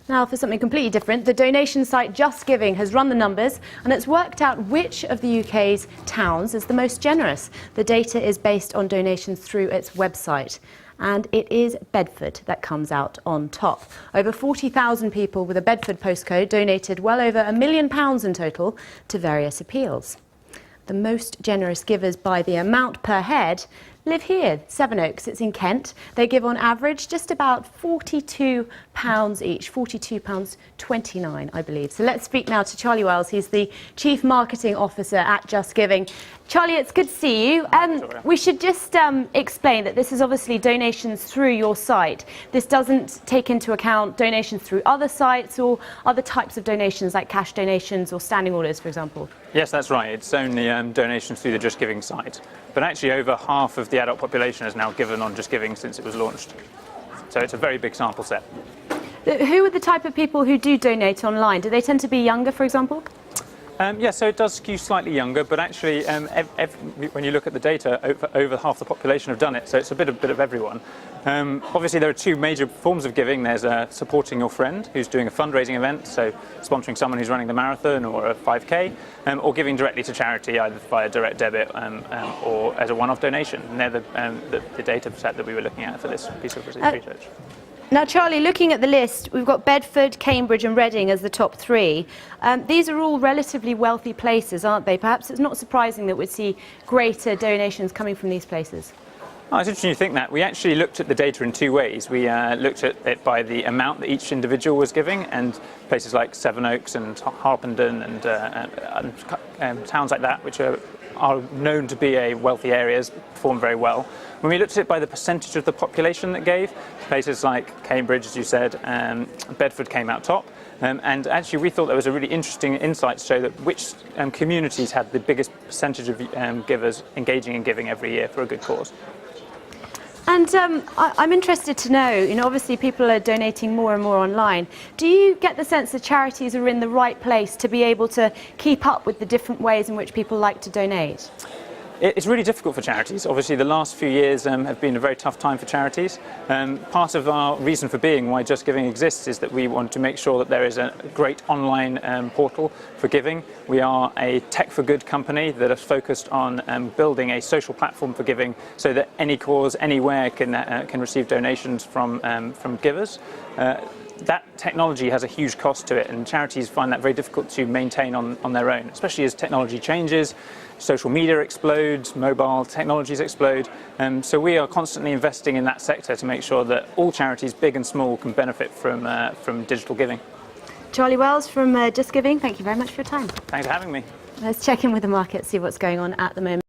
Now for something completely different, the donation site JustGiving has run the numbers and it's worked out which of the UK's towns is the most generous. The data is based on donations through its website. And it is Bedford that comes out on top. Over 40,000 people with a Bedford postcode donated well over £1 million in total to various appeals. The most generous givers by the amount per head live here, Sevenoaks. It's in Kent. They give on average just about £42 each, £42.29, I believe. So let's speak now to Charlie Wells. He's the Chief Marketing Officer at JustGiving. Charlie, it's good to see you. We should just explain that this is obviously donations through your site. This doesn't take into account donations through other sites or other types of donations like cash donations or standing orders, for example. Yes, that's right. It's only donations through the JustGiving site. But actually over half of the adult population has now given on JustGiving since it was launched. So it's a very big sample set. Who are the type of people who do donate online? Do they tend to be younger, for example? Yeah, so it does skew slightly younger, but actually when you look at the data, over half the population have done it, so it's a bit of everyone. Obviously there are two major forms of giving. There's supporting your friend who's doing a fundraising event, so sponsoring someone who's running the marathon or a 5K, or giving directly to charity either via direct debit or as a one-off donation. And they're the data set that we were looking at for this piece of research. Now, Charlie, looking at the list, we've got Bedford, Cambridge and Reading as the top three. These are all relatively wealthy places, aren't they? Perhaps it's not surprising that we'd see greater donations coming from these places. Oh, it's interesting you think that. We actually looked at the data in two ways. We looked at it by the amount that each individual was giving, and places like Sevenoaks and Harpenden and towns like that, which are known to be wealthy areas, perform very well. When we looked at it by the percentage of the population that gave, places like Cambridge, as you said, Bedford came out top. And actually we thought there was a really interesting insight to show that which communities had the biggest percentage of givers engaging in giving every year for a good cause. And I'm interested to know, obviously people are donating more and more online. Do you get the sense that charities are in the right place to be able to keep up with the different ways in which people like to donate? It's really difficult for charities. Obviously, the last few years have been a very tough time for charities. Part of our reason for being, why JustGiving exists, is that we want to make sure that there is a great online portal for giving. We are a tech for good company that is focused on building a social platform for giving so that any cause, anywhere can receive donations from givers. That technology has a huge cost to it, and charities find that very difficult to maintain on their own, especially as technology changes, social media explodes, mobile technologies explode. So we are constantly investing in that sector to make sure that all charities, big and small, can benefit from digital giving. Charlie Wells from JustGiving, thank you very much for your time. Thanks for having me. Let's check in with the market, see what's going on at the moment.